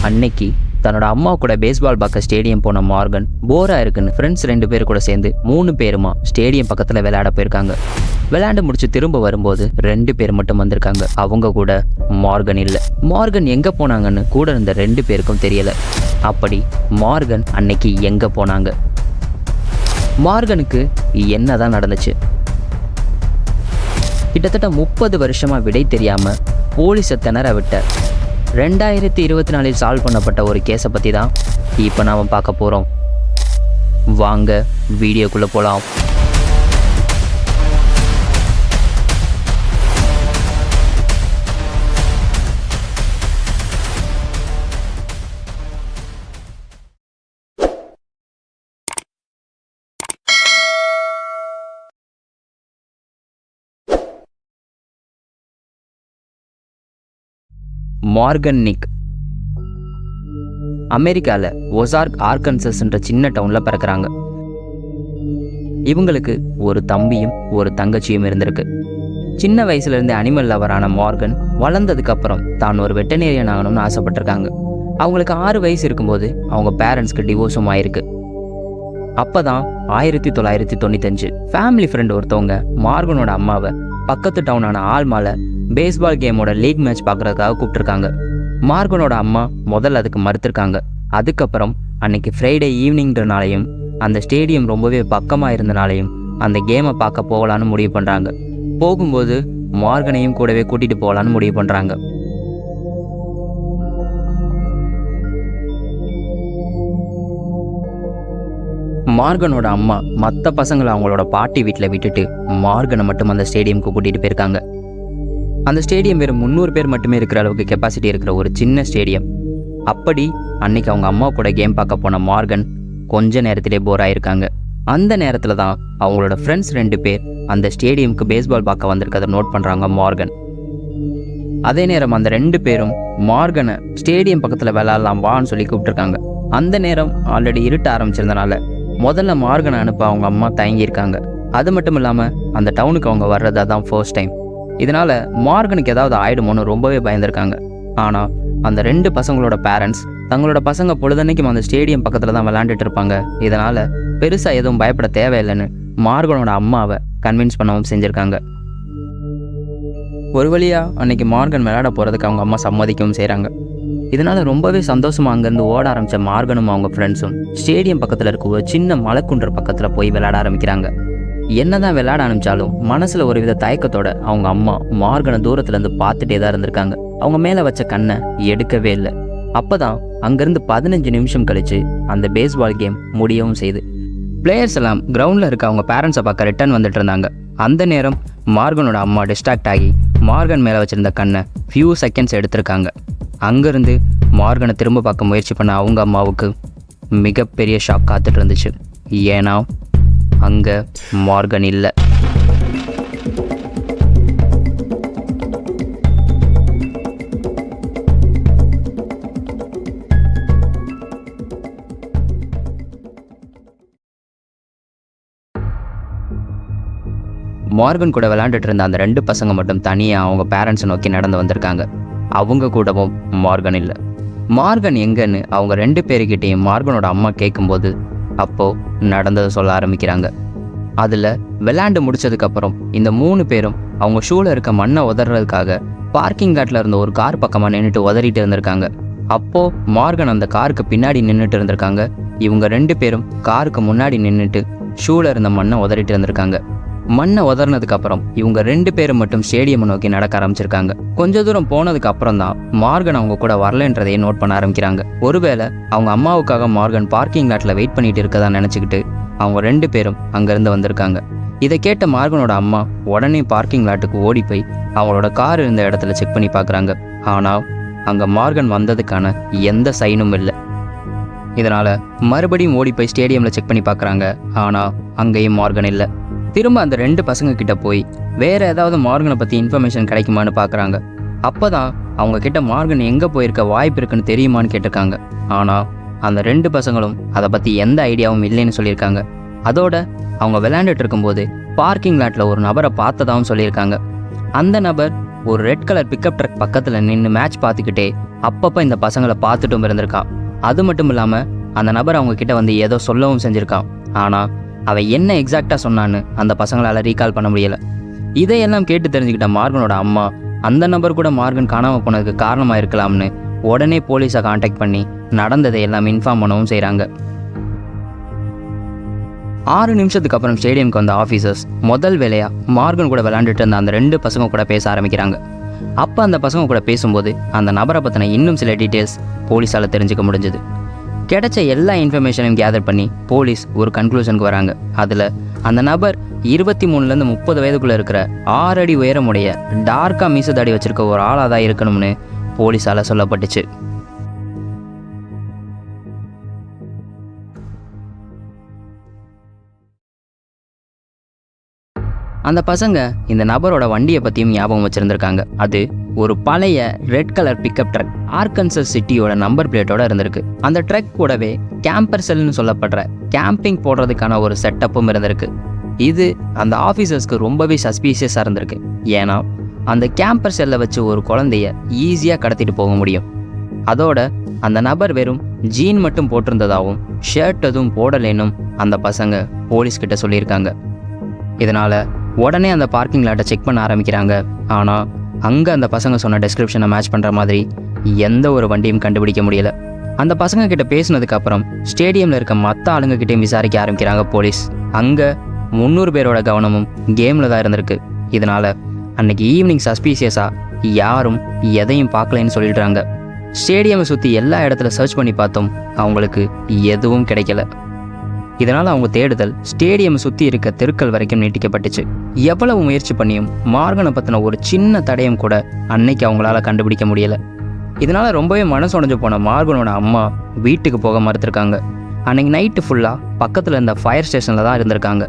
அன்னைக்கு தன்னோட அம்மா கூட பேஸ்பால் பார்க்க ஸ்டேடியம் போன மார்கன் போரா இருக்குன்னு ஃப்ரெண்ட்ஸ் 2 பேர் கூட சேர்ந்து 3 பேருமா ஸ்டேடியம் பக்கத்தில் விளையாட போயிருக்காங்க. விளையாண்டு முடிச்சு திரும்ப வரும்போது 2 பேர் மட்டும் வந்திருக்காங்க. அவங்க கூட மார்கன் இல்லை. மார்கன் எங்கே போனாங்கன்னு கூட இருந்த 2 பேருக்கும் தெரியலை. அப்படி மார்கன் அன்னைக்கு எங்கே போனாங்க? மார்கனுக்கு என்னதான் நடந்துச்சு? கிட்டத்தட்ட 30 வருஷமா விடை தெரியாம போலீஸை திணற விட்ட 2024 சால்வ் பண்ணப்பட்ட ஒரு கேஸை பற்றி தான் இப்போ நாம் பார்க்க போகிறோம். வாங்க வீடியோக்குள்ளே போகலாம். மார்கன் நிக் அமெரிக்காவில் ஒசார்க் ஆர்கன்சஸ்ன்ற சின்ன டவுனில் பிறக்கிறாங்க. இவங்களுக்கு ஒரு தம்பியும் ஒரு தங்கச்சியும் இருந்திருக்கு. சின்ன வயசுலேருந்து அனிமல் லவரான மார்கன் வளர்ந்ததுக்கப்புறம் தான் ஒரு வெட்டனேரியன் ஆகணும்னு ஆசைப்பட்டிருக்காங்க. அவங்களுக்கு 6 வயசு இருக்கும்போது அவங்க பேரண்ட்ஸ்க்கு டிவோர்ஸும் ஆயிருக்கு. அப்போ தான் 1995 ஃபேமிலி ஃப்ரெண்ட் ஒருத்தவங்க மார்கனோட அம்மாவை பக்கத்து டவுனான ஆல்மால பேஸ்பால் கேமோட லீக் மேட்ச் பார்க்குறதுக்காக கூப்பிட்டுருக்காங்க. மார்கனோட அம்மா முதல்ல அதுக்கு மறுத்திருக்காங்க. அதுக்கப்புறம் அன்னைக்கு ஃப்ரைடே ஈவினிங்கிறனாலையும் அந்த ஸ்டேடியம் ரொம்பவே பக்கமாக இருந்தனாலையும் அந்த கேமை பார்க்க போகலான்னு முடிவு பண்ணுறாங்க. போகும்போது மார்கனையும் கூடவே கூட்டிகிட்டு போகலான்னு முடிவு பண்ணுறாங்க. மார்கனோட அம்மா மற்ற பசங்களை அவங்களோட பாட்டி வீட்டில் விட்டுட்டு மார்கனை மட்டும் அந்த ஸ்டேடியமுக்கு கூட்டிகிட்டு போயிருக்காங்க. அந்த ஸ்டேடியம் வெறும் 300 பேர் மட்டுமே இருக்கிற அளவுக்கு கெப்பாசிட்டி இருக்கிற ஒரு சின்ன ஸ்டேடியம். அப்படி அன்னைக்கு அவங்க அம்மா கூட கேம் பார்க்க போன மார்கன் கொஞ்ச நேரத்திலே போர் ஆயிருக்காங்க. அந்த நேரத்தில் தான் அவங்களோட ஃப்ரெண்ட்ஸ் 2 பேர் அந்த ஸ்டேடியமுக்கு பேஸ்பால் பார்க்க வந்திருக்கதை நோட் பண்ணுறாங்க மார்கன். அதே நேரம் அந்த 2 பேரும் மார்கனை ஸ்டேடியம் பக்கத்தில் விளையாடலாம் வான்னு சொல்லி கூப்பிட்டுருக்காங்க. அந்த நேரம் ஆல்ரெடி இருட்ட ஆரம்பிச்சிருந்தனால முதல்ல மார்கனை அனுப்ப அவங்க அம்மா தயங்கியிருக்காங்க. அது மட்டும் இல்லாமல் அந்த டவுனுக்கு அவங்க வர்றதா தான் ஃபர்ஸ்ட் டைம். இதனால் மார்கனுக்கு ஏதாவது ஆயிடுமோன்னு ரொம்பவே பயந்துருக்காங்க. ஆனால் அந்த 2 பசங்களோட பேரண்ட்ஸ் தங்களோட பசங்க பொழுதன்னைக்கும் அந்த ஸ்டேடியம் பக்கத்தில் தான் விளையாண்டுட்டு இருப்பாங்க, இதனால் பெருசாக எதுவும் பயப்பட தேவையில்லைன்னு மார்கனோட அம்மாவை கன்வின்ஸ் பண்ணவும் செஞ்சுருக்காங்க. ஒரு வழியாக அன்னைக்கு மார்கன் விளையாட போகிறதுக்கு அவங்க அம்மா சம்மதிக்கவும் செய்கிறாங்க. இதனால் ரொம்பவே சந்தோஷமாக அங்கேருந்து ஓட ஆரம்பித்த மார்கனும் அவங்க ஃப்ரெண்ட்ஸும் ஸ்டேடியம் பக்கத்தில் இருக்க ஒரு சின்ன மலைக்குன்ற பக்கத்தில் போய் விளையாட ஆரம்பிக்கிறாங்க. என்னதான் விளையாட ஆரம்பித்தாலும் மனசில் ஒரு வித தயக்கத்தோட அவங்க அம்மா மார்கனை தூரத்துலேருந்து பார்த்துட்டே தான் இருந்திருக்காங்க. அவங்க மேலே வச்ச கண்ணை எடுக்கவே இல்லை. அப்போ தான் அங்கேருந்து 15 நிமிஷம் கழித்து அந்த பேஸ்பால் கேம் முடியவும் செய்யுது. பிளேயர்ஸ் எல்லாம் கிரவுண்டில் இருக்க அவங்க பேரண்ட்ஸை பார்க்க ரிட்டர்ன் வந்துட்டு இருந்தாங்க. அந்த நேரம் மார்கனோட அம்மா டிஸ்ட்ராக்ட் ஆகி மார்கன் மேலே வச்சுருந்த கண்ணை ஃபியூ செகண்ட்ஸ் எடுத்திருக்காங்க. அங்கேருந்து மார்கனை திரும்ப பார்க்க முயற்சி பண்ண அவங்க அம்மாவுக்கு மிகப்பெரிய ஷாக் காத்துட்டு இருந்துச்சு. ஏன்னா அங்கே மார்கன் இல்லை. மார்கன் கூட விளையாண்டுட்டு இருந்த அந்த 2 பசங்க மட்டும் தனியாக அவங்க பேரண்ட்ஸை நோக்கி நடந்து வந்திருக்காங்க. அவங்க கூடவும் மார்கன் இல்லை. மார்கன் எங்கன்னு அவங்க 2 பேருக்கிட்டையும் மார்கனோட அம்மா கேட்கும்போது அப்போது நடந்ததை சொல்ல ஆரம்பிக்கிறாங்க. அதில் விளையாண்டு முடிச்சதுக்கப்புறம் இந்த 3 பேரும் அவங்க ஷூவில் இருக்க மண்ணை உதறதுக்காக பார்க்கிங் லாட்டில் இருந்த ஒரு கார் பக்கமாக நின்றுட்டு உதறிட்டு இருந்திருக்காங்க. அப்போது மார்கன் அந்த காருக்கு பின்னாடி நின்றுட்டு இருந்திருக்காங்க. இவங்க 2 பேரும் காருக்கு முன்னாடி நின்றுட்டு ஷூவில் இருந்த மண்ணை உதறிட்டு இருந்திருக்காங்க. மண்ணை உதறினதுக்கப்புறம் இவங்க 2 பேரும் மட்டும் ஸ்டேடியம் நோக்கி நடக்க ஆரம்பிச்சிருக்காங்க. கொஞ்ச தூரம் போனதுக்கு அப்புறம் தான் மார்கன் அவங்க கூட வரலன்றதையே நோட் பண்ண ஆரம்பிக்கிறாங்க. ஒருவேளை அவங்க அம்மாவுக்காக மார்கன் பார்க்கிங் லாட்டில் வெயிட் பண்ணிட்டு இருக்கதா நினச்சிக்கிட்டு அவங்க 2 பேரும் அங்கேருந்து வந்திருக்காங்க. இதை கேட்ட மார்கனோட அம்மா உடனே பார்க்கிங் லாட்டுக்கு ஓடி போய் அவங்களோட கார் இருந்த இடத்துல செக் பண்ணி பார்க்குறாங்க. ஆனால் அங்கே மார்கன் வந்ததுக்கான எந்த சைனும் இல்லை. இதனால் மறுபடியும் ஓடி போய் ஸ்டேடியமில் செக் பண்ணி பார்க்குறாங்க. ஆனால் அங்கேயும் மார்கன் இல்லை. திரும்ப அந்த 2 பசங்க கிட்ட போய் வேறு ஏதாவது மார்கனை பற்றி இன்ஃபர்மேஷன் கிடைக்குமான்னு பார்க்குறாங்க. அப்போ தான் அவங்க கிட்ட மார்கன் எங்கே போயிருக்க வாய்ப்பு இருக்குன்னு தெரியுமான்னு கேட்டிருக்காங்க. ஆனால் அந்த 2 பசங்களும் அதை பற்றி எந்த ஐடியாவும் இல்லைன்னு சொல்லியிருக்காங்க. அதோட அவங்க விளையாண்டுட்டு இருக்கும்போது பார்க்கிங் லாட்டில் ஒரு நபரை பார்த்ததாகவும் சொல்லியிருக்காங்க. அந்த நபர் ஒரு ரெட் கலர் பிக்கப் ட்ரக் பக்கத்தில் நின்று மேட்ச் பார்த்துக்கிட்டே அப்பப்போ இந்த பசங்களை பார்த்துட்டும் இருந்திருக்கான். அது மட்டும் இல்லாமல் அந்த நபர் அவங்க கிட்ட வந்து ஏதோ சொல்லவும் செஞ்சுருக்கான். ஆனால் அவன் என்ன எக்ஸாக்டாக சொன்னான்னு அந்த பசங்களால் ரீகால் பண்ண முடியலை. இதையெல்லாம் கேட்டு தெரிஞ்சுக்கிட்ட மார்கனோட அம்மா அந்த நபர் கூட மார்கன் காணாமல் போனதுக்கு காரணமாக இருக்கலாம்னு உடனே போலீஸை காண்டாக்ட் பண்ணி நடந்ததை எல்லாம் இன்ஃபார்ம் பண்ணவும் செய்கிறாங்க. 6 நிமிஷத்துக்கு அப்புறம் ஸ்டேடியம்க்கு வந்த ஆஃபீஸர்ஸ் முதல் வேலையாக மார்கன் கூட விளையாண்டுட்டு இருந்த அந்த 2 பசங்க கூட பேச ஆரம்பிக்கிறாங்க. அப்போ அந்த பசங்க கூட பேசும்போது அந்த நபரை பற்றின இன்னும் சில டீட்டெயில்ஸ் போலீஸால் தெரிஞ்சுக்க முடிஞ்சுது. கிடைச்ச எல்லா இன்ஃபர்மேஷனையும் கேதர் பண்ணி போலீஸ் ஒரு கன்க்ளூஷனுக்கு வராங்க. அதில் அந்த நபர் 23லேருந்து 30 வயதுக்குள்ளே இருக்கிற 6 அடி உயரமுடைய டார்க்காக மீசதாடி வச்சுருக்க ஒரு ஆளாக தான் இருக்கணும்னு போலீஸால் சொல்லப்பட்டுச்சு. அந்த பசங்க இந்த நபரோட வண்டியை பற்றியும் ஞாபகம் வச்சுருந்துருக்காங்க. அது ஒரு பழைய red colour pickup truck Arkansas சிட்டியோட நம்பர் பிளேட்டோட இருந்திருக்கு. அந்த ட்ரக் கூடவே கேம்பர் செல்னு சொல்லப்படுற கேம்பிங் போடுறதுக்கான ஒரு செட்டப்பும் இருந்திருக்கு. இது அந்த ஆஃபீஸர்ஸ்க்கு ரொம்பவே சஸ்பீஷியஸாக இருந்திருக்கு. ஏன்னா அந்த கேம்பர் செல்லை வச்சு ஒரு குழந்தைய ஈஸியாக கடத்திட்டு போக முடியும். அதோட அந்த நபர் வெறும் ஜீன் மட்டும் போட்டிருந்ததாகவும் ஷர்ட் எதுவும் போடலேனும் அந்த பசங்க போலீஸ்கிட்ட சொல்லியிருக்காங்க. இதனால் உடனே அந்த பார்க்கிங் லாட்டை செக் பண்ண ஆரம்பிக்கிறாங்க. ஆனால் அங்கே அந்த பசங்க சொன்ன டெஸ்கிரிப்ஷனை மேட்ச் பண்ணுற மாதிரி எந்த ஒரு வண்டியும் கண்டுபிடிக்க முடியல. அந்த பசங்க கிட்ட பேசினதுக்கப்புறம் ஸ்டேடியமில் இருக்க மற்ற ஆளுங்கக்கிட்டையும் விசாரிக்க ஆரம்பிக்கிறாங்க போலீஸ். அங்கே 300 பேரோட கவனமும் கேமில் தான் இருந்திருக்கு. இதனால் அன்னைக்கு ஈவினிங் சஸ்பீஷியஸாக யாரும் எதையும் பார்க்கலன்னு சொல்லிடுறாங்க. ஸ்டேடியமை சுற்றி எல்லா இடத்துல சர்ச் பண்ணி பார்த்தோம், அவங்களுக்கு எதுவும் கிடைக்கல. இதனால் அவங்க தேடுதல் ஸ்டேடியம் சுற்றி இருக்க தெருக்கள் வரைக்கும் நீட்டிக்கப்பட்டுச்சு. எவ்வளவு முயற்சி பண்ணியும் மார்கனை பற்றின ஒரு சின்ன தடயம் கூட அன்னைக்கு அவங்களால கண்டுபிடிக்க முடியலை. இதனால் ரொம்பவே மனசு உடைஞ்சு போன மார்கனோட அம்மா வீட்டுக்கு போக மறுத்திருக்காங்க. அன்னைக்கு நைட்டு ஃபுல்லாக பக்கத்தில் இருந்த ஃபயர் ஸ்டேஷனில் தான் இருந்திருக்காங்க.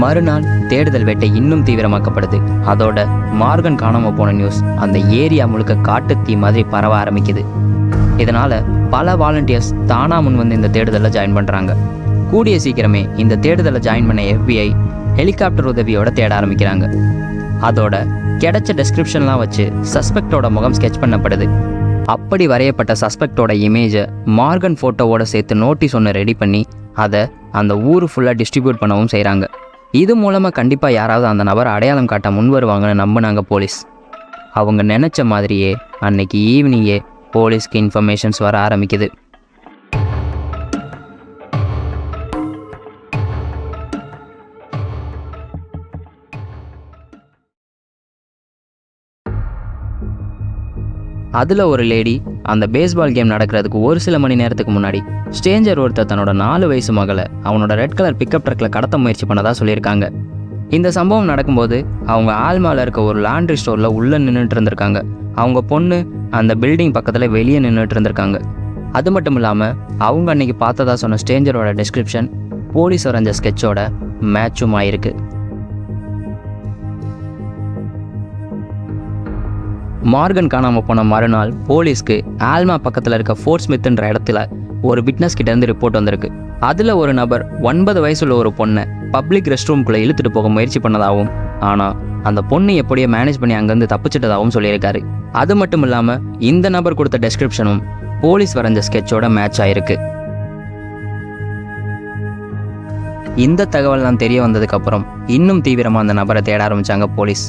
மறுநாள் தேடுதல் வேட்டை இன்னும் தீவிரமாக்கப்படுது. அதோட மார்கன் காணாமல் போன நியூஸ் அந்த ஏரியா முழுக்க காட்டுத்தீ மாதிரி பரவ ஆரம்பிக்குது. இதனால் பல வாலண்டியர்ஸ் தானா முன் வந்து இந்த தேடுதலில் ஜாயின் பண்ணுறாங்க. கூடிய சீக்கிரமே இந்த தேடுதலில் ஜாயின் பண்ண FBI ஹெலிகாப்டர் உதவியோட தேட ஆரம்பிக்கிறாங்க. அதோட கிடைச்ச டெஸ்கிரிப்ஷன்லாம் வச்சு சஸ்பெக்டோட முகம் ஸ்கெட்ச் பண்ணப்படுது. அப்படி வரையப்பட்ட சஸ்பெக்டோட இமேஜை மார்கன் ஃபோட்டோவோட சேர்த்து நோட்டீஸ் ஒன்று ரெடி பண்ணி அதை அந்த ஊர் ஃபுல்லாக டிஸ்ட்ரிபியூட் பண்ணவும் செய்கிறாங்க. இது மூலமாக கண்டிப்பாக யாராவது அந்த நபரை அடையாளம் காட்ட முன் வருவாங்கன்னு நம்பினாங்க போலீஸ். அவங்க நினச்ச மாதிரியே அன்னைக்கு ஈவினிங்கே போலீஸ்க்கு இன்ஃபர்மேஷன்ஸ் வர ஆரம்பிக்குது. அதில் ஒரு லேடி அந்த பேஸ்பால் கேம் நடக்கிறதுக்கு ஒரு சில மணி நேரத்துக்கு முன்னாடி ஸ்ட்ரேஞ்சர் ஒருத்தர் தன்னோட 4 வயசு மகளை அவனோட ரெட் கலர் பிக்கப் ட்ரக்கில் கடத்த முயற்சி பண்ணதா சொல்லியிருக்காங்க. இந்த சம்பவம் நடக்கும்போது அவங்க ஆல்மாவில் இருக்க ஒரு லாண்ட்ரி ஸ்டோரில் உள்ளே நின்றுட்டு இருந்திருக்காங்க. அவங்க பொண்ணு அந்த பில்டிங் பக்கத்தில் வெளியே நின்றுட்டு இருந்திருக்காங்க. அது மட்டும் இல்லாமல் அவங்க அன்னைக்கு பார்த்ததா சொன்ன ஸ்ட்ரேஞ்சரோட டெஸ்கிரிப்ஷன் போலீஸ் வரைஞ்ச ஸ்கெட்சோட மேட்சும் ஆயிருக்கு. மார்கன் காணாமல் போன மறுநாள் போலீஸ்க்கு ஆல்மா பக்கத்தில் இருக்க ஃபோர்ட் ஸ்மித்ன்ற இடத்துல ஒரு விட்னஸ் கிட்ட இருந்து ரிப்போர்ட் வந்திருக்கு. அதில் ஒரு நபர் 9 வயசுள்ள ஒரு பொண்ணை பப்ளிக் ரெஸ்ட் ரூம்குள்ளே இழுத்துட்டு போக முயற்சி பண்ணதாகவும் ஆனால் அந்த பொண்ணு எப்படியோ மேனேஜ் பண்ணி அங்கேருந்து தப்பிச்சிட்டதாகவும் சொல்லியிருக்காரு. அது மட்டும் இல்லாமல் இந்த நபர் கொடுத்த டெஸ்கிரிப்ஷனும் போலீஸ் வரைஞ்ச ஸ்கெட்சோட மேட்ச் ஆயிருக்கு. இந்த தகவல்லாம் தெரிய வந்ததுக்கப்புறம் இன்னும் தீவிரமாக அந்த நபரை தேட ஆரம்பித்தாங்க போலீஸ்.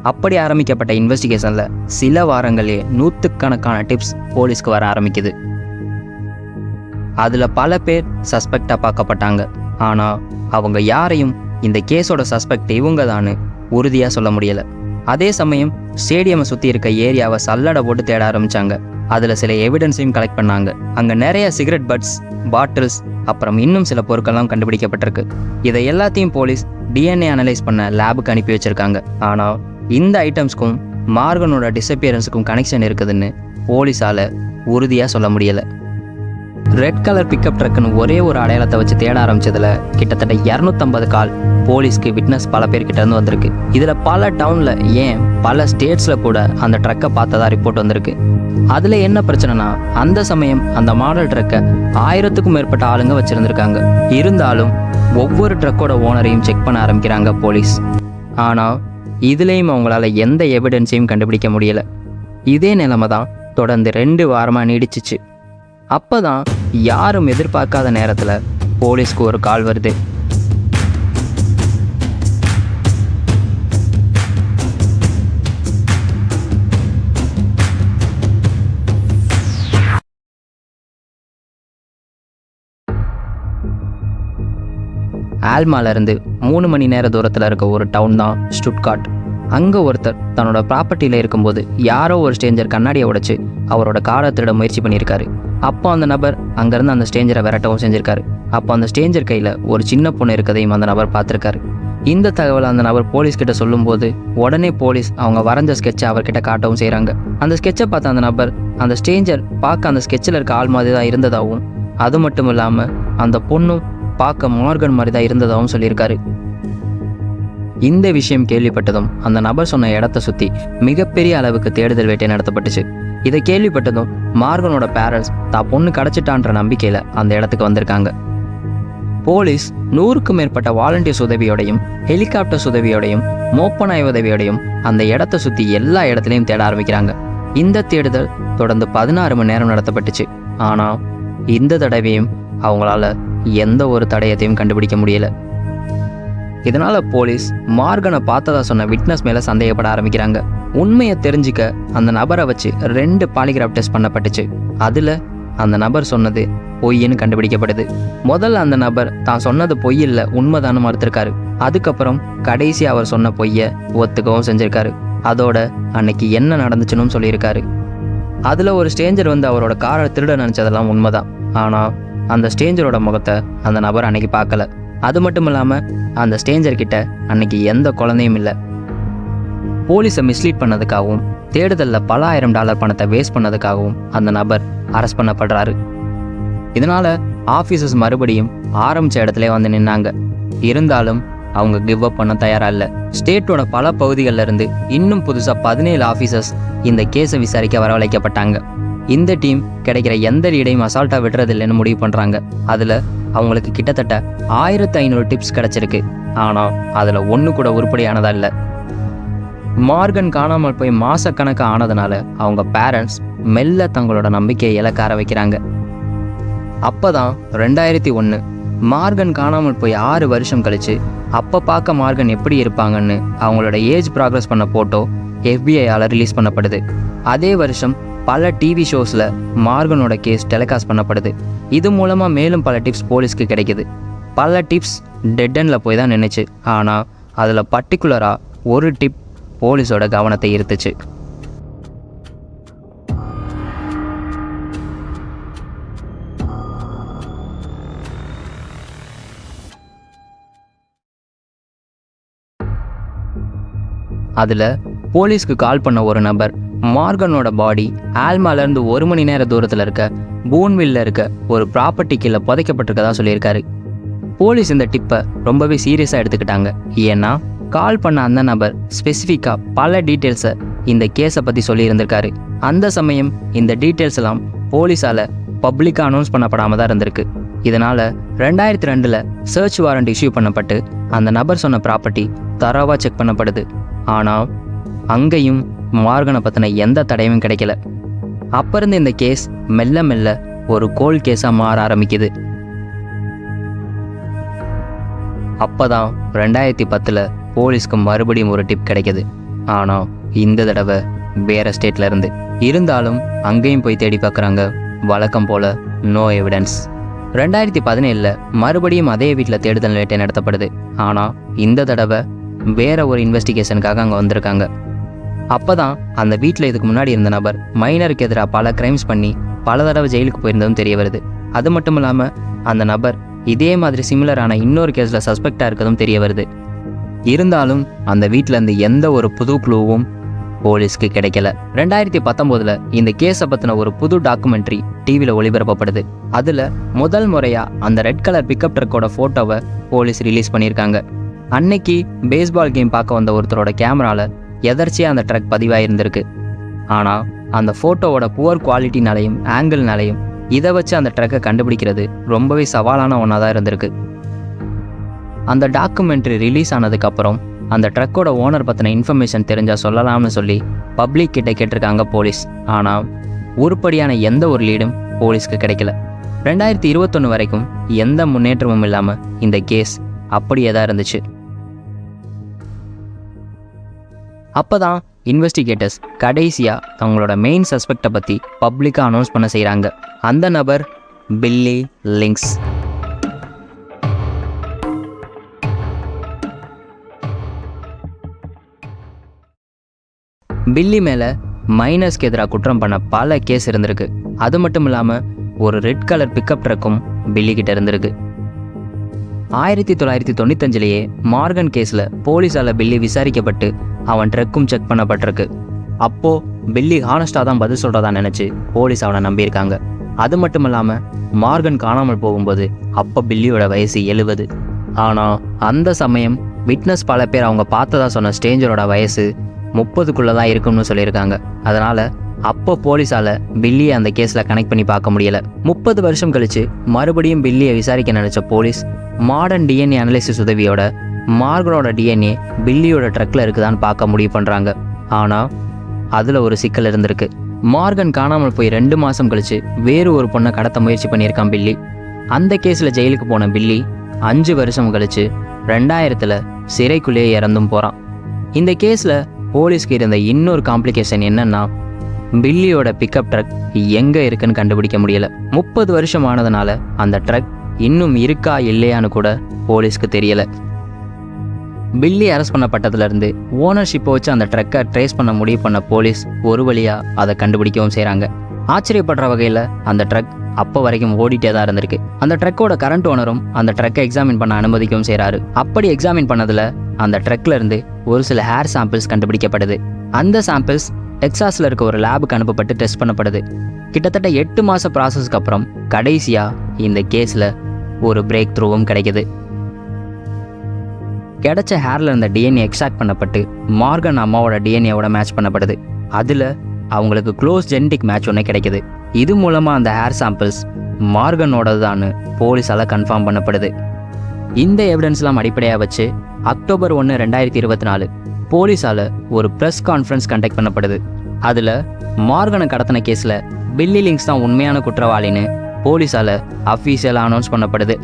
அப்படி ஆரம்பிக்கப்பட்ட இன்வெஸ்டிகேஷனில் சில வாரங்களே 100கணக்கான டிப்ஸ் போலீஸ்க்கு வர ஆரம்பிக்குது. அதில் பல பேர் சஸ்பெக்டாக பார்க்கப்பட்டாங்க. ஆனால் அவங்க யாரையும் இந்த கேஸோட சஸ்பெக்ட் இவங்க தான்னு உறுதியாக சொல்ல முடியலை. அதே சமயம் ஸ்டேடியமை சுற்றி இருக்க ஏரியாவை சல்லடை போட்டு தேட ஆரம்பித்தாங்க. அதில் சில எவிடன்ஸையும் கலெக்ட் பண்ணாங்க. அங்கே நிறைய சிகரெட் பட்ஸ், பாட்டில்ஸ், அப்புறம் இன்னும் சில பொருட்கள்லாம் கண்டுபிடிக்கப்பட்டிருக்கு. இதை எல்லாத்தையும் போலீஸ் DNA அனலைஸ் பண்ண லேபுக்கு அனுப்பி வச்சுருக்காங்க. ஆனால் இந்த ஐட்டம்ஸ்க்கும் மார்கனோட டிஸப்பியரன்ஸுக்கும் கனெக்ஷன் இருக்குதுன்னு போலீஸால் உறுதியாக சொல்ல முடியலை. ரெட் கலர் பிக்கப் ட்ரக்குன்னு ஒரே ஒரு அடையாளத்தை வச்சு தேட ஆரம்பித்ததில் கிட்டத்தட்ட 250 கால் போலீஸ்க்கு விட்னஸ் பல பேர்கிட்ட இருந்து வந்திருக்கு. இதில் பல டவுனில் ஏன் பல ஸ்டேட்ஸில் கூட அந்த ட்ரக்கை பார்த்ததா ரிப்போர்ட் வந்திருக்கு. அதில் என்ன பிரச்சனைனா அந்த சமயம் அந்த மாடல் ட்ரக்கை 1000க்கும் மேற்பட்ட ஆளுங்க வச்சுருந்துருக்காங்க. இருந்தாலும் ஒவ்வொரு ட்ரக்கோட ஓனரையும் செக் பண்ண ஆரம்பிக்கிறாங்க போலீஸ். ஆனால் இதுலேயும் அவங்களால எந்த எவிடன்ஸையும் கண்டுபிடிக்க முடியலை. இதே நிலைமை தான் தொடர்ந்து 2 வாரமாக நீடிச்சிச்சு. அப்போ தான் யாரும் எதிர்பார்க்காத நேரத்தில் போலீஸ்க்கு ஒரு கால் வருது. ஆல்மாலேருந்து 3 மணி நேர தூரத்தில் இருக்க ஒரு டவுன் தான் ஸ்டுட்கார்ட். அங்கே ஒருத்தர் தன்னோட ப்ராப்பர்ட்டியில் இருக்கும்போது யாரோ ஒரு ஸ்ட்ரேஞ்சர் கண்ணாடியை உடைச்சு அவரோட காரை திருட முயற்சி பண்ணியிருக்காரு. அப்போ அந்த நபர் அங்கேருந்து அந்த ஸ்ட்ரேஞ்சரை விரட்டவும் செஞ்சிருக்காரு. அப்போ அந்த ஸ்ட்ரேஞ்சர் கையில் ஒரு சின்ன பொண்ணு இருக்கதையும் அந்த நபர் பார்த்துருக்காரு. இந்த தகவலை அந்த நபர் போலீஸ்கிட்ட சொல்லும்போது உடனே போலீஸ் அவங்க வரைஞ்ச ஸ்கெட்சை அவர்கிட்ட காட்டவும் செய்கிறாங்க. அந்த ஸ்கெட்சை பார்த்த அந்த நபர் அந்த ஸ்ட்ரேஞ்சர் பார்க்க அந்த ஸ்கெட்சில் இருக்க ஆள் மாதிரி தான் இருந்ததாகவும், அது மட்டும் இல்லாமல் அந்த பொண்ணும் பார்க்க மார்கன் மாதிரி தான் இருந்ததாகவும் சொல்லியிருக்காரு. இந்த விஷயம் கேள்விப்பட்டதும் அந்த நபர் சொன்ன இடத்த சுற்றி மிகப்பெரிய அளவுக்கு தேடுதல் வேட்டை நடத்தப்பட்டுச்சு. இதை கேள்விப்பட்டதும் மார்கனோட பேரண்ட்ஸ் தான் பொண்ணு கிடச்சிட்டான்ற நம்பிக்கையில் அந்த இடத்துக்கு வந்திருக்காங்க. போலீஸ் 100க்கும் மேற்பட்ட வாலண்டியர்ஸ் உதவியோடையும் ஹெலிகாப்டர்ஸ் உதவியோடையும் மோப்பநாய் உதவியோடையும் அந்த இடத்த சுற்றி எல்லா இடத்துலையும் தேட ஆரம்பிக்கிறாங்க. இந்த தேடுதல் தொடர்ந்து 16 மணி நேரம் நடத்தப்பட்டுச்சு. ஆனால் இந்த தடவையும் அவங்களால எந்த ஒரு தடயத்தையும் கண்டுபிடிக்க முடியல. இதனால போலீஸ் மார்கனை பார்த்ததா சொன்ன விட்னஸ் மேல சந்தேகப்பட ஆரம்பிக்கிறாங்க. உண்மையை தெரிஞ்சுக்க அந்த நபரை வச்சு 2 பாலிகிராஃப் டெஸ்ட் பண்ணப்பட்டுச்சு. அதுல அந்த நபர் சொன்னது பொய்ன்னு கண்டுபிடிக்கப்படுது. முதல்ல அந்த நபர் தான் சொன்னது பொய் இல்லை உண்மைதானு மறுத்திருக்காரு. அதுக்கப்புறம் கடைசி அவர் சொன்ன பொய்யை ஒத்துக்கவும் செஞ்சிருக்காரு. அதோட அன்னைக்கு என்ன நடந்துச்சுன்னு சொல்லியிருக்காரு. அதுல ஒரு ஸ்ட்ரேஞ்சர் வந்து அவரோட காரை திருட நினைச்சதெல்லாம் உண்மைதான். ஆனா அந்த ஸ்ட்ரேஞ்சரோட முகத்தை அந்த நபர் அன்னைக்கு பார்க்கல. அது மட்டும் இல்லாமல் அந்த ஸ்ட்ரேஞ்சர் கிட்ட அன்னைக்கு எந்த குழந்தையும் இல்லை. போலீஸை மிஸ்லீட் பண்ணதுக்காகவும் தேடுதலில் பல $1000 பணத்தை வேஸ்ட் பண்ணதுக்காகவும் அந்த நபர் அரெஸ்ட் பண்ணப்படுறாரு. இதனால ஆஃபீஸர்ஸ் மறுபடியும் ஆரம்பித்த இடத்துல வந்து நின்னாங்க. இருந்தாலும் அவங்க கிவ் அப் பண்ண தயாராக இல்லை. ஸ்டேட்டோட பல பகுதிகளில் இருந்து இன்னும் புதுசாக 17 ஆஃபீஸர்ஸ் இந்த கேஸை விசாரிக்க வரவழைக்கப்பட்டாங்க. இந்த டீம் கிடைக்கிற எந்த லீடையும் அசால்ட்டாக விடுறதில்லைன்னு முடிவு பண்ணுறாங்க. அதில் அவங்களுக்கு கிட்டத்தட்ட 1500 டிப்ஸ் கிடச்சிருக்கு. ஆனால் அதில் ஒன்று கூட உருப்படியானதா இல்லை. மார்கன் காணாமல் போய் மாசக்கணக்கு ஆனதுனால அவங்க பேரண்ட்ஸ் மெல்ல தங்களோட நம்பிக்கையை இழக்க ஆரம்பிக்கிறாங்க. அப்போ தான் 2001 மார்கன் காணாமல் போய் 6 வருஷம் கழிச்சு அப்போ பார்க்க மார்கன் எப்படி இருப்பாங்கன்னு அவங்களோட ஏஜ் ப்ராக்ரஸ் பண்ண ஃபோட்டோ FBI-ஆல் ரிலீஸ் பண்ணப்படுது. அதே வருஷம் பல டிவி ஷோஸில் மார்கனோட கேஸ் டெலிகாஸ்ட் பண்ணப்படுது. இது மூலமாக மேலும் பல டிப்ஸ் போலீஸ்க்கு கிடைக்குது. பல டிப்ஸ் டெட் எண்டில் போய் தான் நின்றுச்சு. ஆனால் அதில் பர்டிகுலராக ஒரு டிப் போலீஸோட கவனத்தை ஈர்த்துச்சு. அதில் போலீஸ்க்கு கால் பண்ண ஒரு நபர் மார்கனோட பாடி ஆல்மாலேருந்து 1 மணி நேர தூரத்தில் இருக்க பூன்வில்ல இருக்க ஒரு ப்ராப்பர்ட்டி கீழே புதைக்கப்பட்டிருக்கதா சொல்லியிருக்காரு. போலீஸ் இந்த டிப்பை ரொம்பவே சீரியஸாக எடுத்துக்கிட்டாங்க. ஏன்னா கால் பண்ண அந்த நபர் ஸ்பெசிஃபிக்காக பல டீட்டெயில்ஸை இந்த கேஸை பற்றி சொல்லியிருந்திருக்காரு. அந்த சமயம் இந்த டீட்டெயில்ஸ் எல்லாம் போலீஸால் பப்ளிக்காக அனௌன்ஸ் பண்ணப்படாமல் தான் இருந்திருக்கு. இதனால் 2002 சர்ச் வாரண்ட் இஷ்யூ பண்ணப்பட்டு அந்த நபர் சொன்ன ப்ராப்பர்ட்டி தரவாக செக் பண்ணப்படுது. ஆனால் அங்கேயும் மார்கனை பற்றின எந்த தடையும் கிடைக்கல. அப்போ இருந்து இந்த கேஸ் மெல்ல மெல்ல ஒரு கோல்ட் கேஸாக மாற ஆரம்பிக்குது. அப்போ தான் 2010 போலீஸ்க்கு மறுபடியும் ஒரு டிப் கிடைக்கிது. ஆனால் இந்த தடவை வேறு ஸ்டேட்டில் இருந்து. இருந்தாலும் அங்கேயும் போய் தேடி பார்க்குறாங்க. வழக்கம் போல் நோ எவிடன்ஸ். 2017 மறுபடியும் அதே வீட்டில் தேடுதல் வேட்டை நடத்தப்படுது. ஆனால் இந்த தடவை வேற ஒரு இன்வெஸ்டிகேஷனுக்காக அங்கே வந்திருக்காங்க. அப்போ தான் அந்த வீட்டில் இதுக்கு முன்னாடி இருந்த நபர் மைனருக்கு எதிராக பல கிரைம்ஸ் பண்ணி பல தடவை ஜெயிலுக்கு போயிருந்ததும் தெரிய வருது. அது மட்டும் இல்லாமல் அந்த நபர் இதே மாதிரி சிமிலரான இன்னொரு கேஸில் சஸ்பெக்டாக இருக்கதும் தெரிய வருது. இருந்தாலும் அந்த வீட்டில் இருந்து எந்த ஒரு புது க்ளூவும் போலீஸ்க்கு கிடைக்கல. 2019 இந்த கேஸை பற்றின ஒரு புது டாக்குமெண்ட்ரி டிவியில் ஒளிபரப்பப்படுது. அதில் முதல் முறையாக அந்த ரெட் கலர் பிக்கப் ட்ரக்கோட ஃபோட்டோவை போலீஸ் ரிலீஸ் பண்ணியிருக்காங்க. அன்னைக்கு பேஸ்பால் கேம் பார்க்க வந்த ஒருத்தரோட கேமராவில் எதர்ச்சியாக அந்த ட்ரக் பதிவாயிருந்திருக்கு. ஆனால் அந்த ஃபோட்டோவோட புவர் குவாலிட்டினாலையும் ஆங்கிள்னாலையும் இதை வச்சு அந்த ட்ரக்கை கண்டுபிடிக்கிறது ரொம்பவே சவாலான ஒன்றா தான் இருந்திருக்கு. அந்த டாக்குமெண்ட்ரி ரிலீஸ் ஆனதுக்கப்புறம் அந்த ட்ரக்கோட ஓனர் பற்றின இன்ஃபர்மேஷன் தெரிஞ்சால் சொல்லலாம்னு சொல்லி பப்ளிக் கிட்ட கேட்டிருக்காங்க போலீஸ். ஆனால் உருப்படியான எந்த ஒரு லீடும் போலீஸ்க்கு கிடைக்கல. 2021 வரைக்கும் எந்த முன்னேற்றமும் இல்லாமல் இந்த கேஸ் அப்படியே தான் இருந்துச்சு. அப்போ தான் இன்வெஸ்டிகேட்டர்ஸ் கடைசியாக தங்களோட மெயின் சஸ்பெக்டை பற்றி பப்ளிக்காக அனௌன்ஸ் பண்ண செய்கிறாங்க. அந்த நபர் பில்லி லிங்க்ஸ். பில்லி மேலே மைனர்ஸ்க்கு எதிராக குற்றம் பண்ண பல கேஸ் இருந்திருக்கு. அது மட்டும் இல்லாமல் ஒரு ரெட் கலர் பிக்கப் ட்ரக்கும் பில்லி கிட்ட இருந்திருக்கு. 1995 மார்கன் கேஸில் போலீஸால் பில்லி விசாரிக்கப்பட்டு அவன் ட்ரக்கும் செக் பண்ணப்பட்டிருக்கு. அப்போது பில்லி ஹானஸ்டாக தான் பதில் சொல்கிறதா நினச்சி போலீஸ் அவனை நம்பியிருக்காங்க. அது மட்டும் இல்லாமல் மார்கன் காணாமல் போகும்போது அப்போ பில்லியோட வயசு 70. ஆனால் அந்த சமயம் விட்னஸ் பல பேர் அவங்க பார்த்ததா சொன்ன ஸ்ட்ரேஞ்சரோட வயசு 30க்குள்ளே தான் இருக்கும்னு சொல்லியிருக்காங்க. அதனால் அப்போ போலீஸால் பில்லியை அந்த கேஸில் கனெக்ட் பண்ணி பார்க்க முடியலை. 30 வருஷம் கழித்து மறுபடியும் பில்லியை விசாரிக்க நினச்ச போலீஸ் மாடர்ன் டிஎன்ஏ அனலைசிஸ் உதவியோட மார்கனோட டிஎன்ஏ பில்லியோட ட்ரக்கில் இருக்குதான்னு பார்க்க முடிவு பண்ணுறாங்க. ஆனால் அதில் ஒரு சிக்கல் இருந்திருக்கு. மார்கன் காணாமல் போய் 2 மாதம் கழித்து வேறு ஒரு பொண்ணை கடத்த முயற்சி பண்ணியிருக்கான் பில்லி. அந்த கேஸில் ஜெயிலுக்கு போன பில்லி 5 வருஷம் கழித்து 2000 சிறைக்குள்ளேயே இறந்தும் போகிறான். இந்த கேஸில் போலீஸ்க்கு இருந்த இன்னொரு காம்ப்ளிகேஷன் என்னன்னா, பில்லியோட பிக்கப் ட்ரக் எங்கே இருக்குன்னு கண்டுபிடிக்க முடியல. 30 வருஷம் ஆனதுனால அந்த ட்ரக் இன்னும் இருக்கா இல்லையான்னு கூட போலீஸ்க்கு தெரியலை. பில்லி அரெஸ்ட் பண்ணப்பட்டதுலேருந்து ஓனர்ஷிப்பை வச்சு அந்த ட்ரக்கை ட்ரேஸ் பண்ண முடிவு பண்ண போலீஸ் ஒரு வழியாக அதை கண்டுபிடிக்கவும் செய்கிறாங்க. ஆச்சரியப்படுற வகையில் அந்த ட்ரக் அப்போ வரைக்கும் ஓடிட்டே தான் இருந்திருக்கு. அந்த ட்ரக்கோட கரண்ட் ஓனரும் அந்த ட்ரக்கை எக்ஸாமின் பண்ண அனுமதிக்கவும் செய்கிறாரு. அப்படி எக்ஸாமின் பண்ணதில் அந்த ட்ரக்கில் இருந்து ஒரு சில ஹேர் சாம்பிள்ஸ் கண்டுபிடிக்கப்படுது. அந்த சாம்பிள்ஸ் டெக்சாஸில் இருக்க ஒரு லேபுக்கு அனுப்பப்பட்டு டெஸ்ட் பண்ணப்படுது. கிட்டத்தட்ட 8 மாத ப்ராசஸ்க்கு அப்புறம் கடைசியாக இந்த கேஸில் ஒரு பிரேக் த்ரூவும் கிடைக்கிது. கிடைச்ச ஹேரில் இருந்த டிஎன்ஏ எக்ஸ்ட்ராக்ட் பண்ணப்பட்டு மார்கன் அம்மாவோட டிஎன்ஏவோட மேட்ச் பண்ணப்படுது. அதில் அவங்களுக்கு க்ளோஸ் ஜெனடிக் மேட்ச் ஒன்று கிடைக்கிது. இது மூலமாக அந்த ஹேர் சாம்பிள்ஸ் மார்கனோடது தான் போலீஸால் கன்ஃபார்ம் பண்ணப்படுது. இந்த எவிடன்ஸ்லாம் அடிப்படையாக வச்சு அக்டோபர் 1, 2024 போலீஸால் ஒரு ப்ரெஸ் கான்ஃபரன்ஸ் கண்டக்ட் பண்ணப்படுது. அதில் மார்கனை கடத்தின கேஸில் பில்லி லிங்க்ஸ் தான் உண்மையான குற்றவாளின்னு போலீஸால் அஃபீஷியலாக அனௌன்ஸ் பண்ணப்படுது.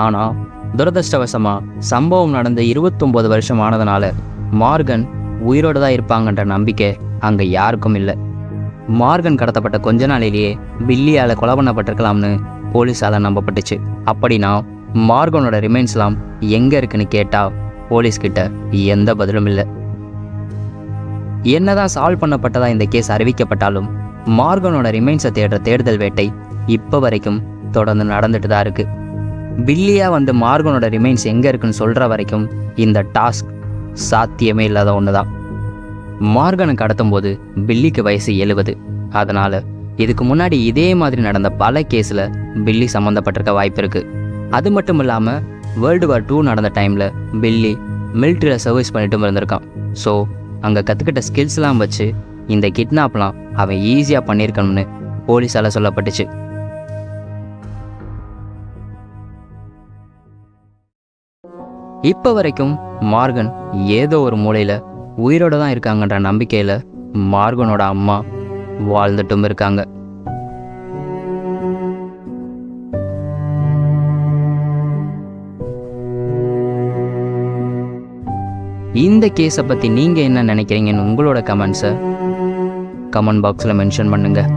ஆனால் துரதிர்ஷ்டவசமாக சம்பவம் நடந்து 29 வருஷம் ஆனதுனால மார்கன் உயிரோடு தான் இருப்பாங்கன்ற நம்பிக்கை அங்கே யாருக்கும் இல்லை. மார்கன் கடத்தப்பட்ட கொஞ்ச நாளிலேயே பில்லியால் கொலை பண்ணப்பட்டிருக்கலாம்னு போலீஸால் நம்பப்பட்டுச்சு. அப்படின்னா மார்கனோட ரிமைன்ஸ்லாம் எங்கே இருக்குன்னு கேட்டால் போலீஸ்கிட்ட எந்த பதிலும் இல்லை. என்னதான் சால்வ் பண்ணப்பட்டதா இந்த கேஸ் அறிவிக்கப்பட்டாலும் மார்கனோட ரிமைன்ஸை தேடுற தேடுதல் வேட்டை இப்போ வரைக்கும் தொடர்ந்து நடந்துட்டு தான் இருக்கு. பில்லியா வந்து மார்கனோட ரிமைன்ஸ் எங்கே இருக்குன்னு சொல்கிற வரைக்கும் இந்த டாஸ்க் சாத்தியமே இல்லாத ஒன்று தான். மார்கனை கடத்தும் போது பில்லிக்கு வயசு 70. அதனால் இதுக்கு முன்னாடி இதே மாதிரி நடந்த பல கேஸில் பில்லி சம்மந்தப்பட்டிருக்க வாய்ப்பு இருக்குது. அது மட்டும் இல்லாமல் வேர்ல்டு வார் 2 நடந்த டைமில் பில்லி மிலிட்ரியில் சர்வீஸ் பண்ணிட்டும் இருந்திருக்கான். ஸோ அங்கே கற்றுக்கிட்ட ஸ்கில்ஸ்லாம் வச்சு இந்த கிட்னாப்லாம் அவன் ஈஸியாக பண்ணியிருக்கணும்னு போலீஸால் சொல்லப்பட்டுச்சு. இப்போ வரைக்கும் மார்கன் ஏதோ ஒரு மூலையில் உயிரோடு தான் இருக்காங்கன்ற நம்பிக்கையில் மார்கனோட அம்மா வாழ்ந்துட்டும் இருக்காங்க. இந்த கேஸை பற்றி நீங்கள் என்ன நினைக்கிறீங்கன்னு உங்களோட கமெண்ட்ஸை கமெண்ட் பாக்ஸில் மென்ஷன் பண்ணுங்கள்.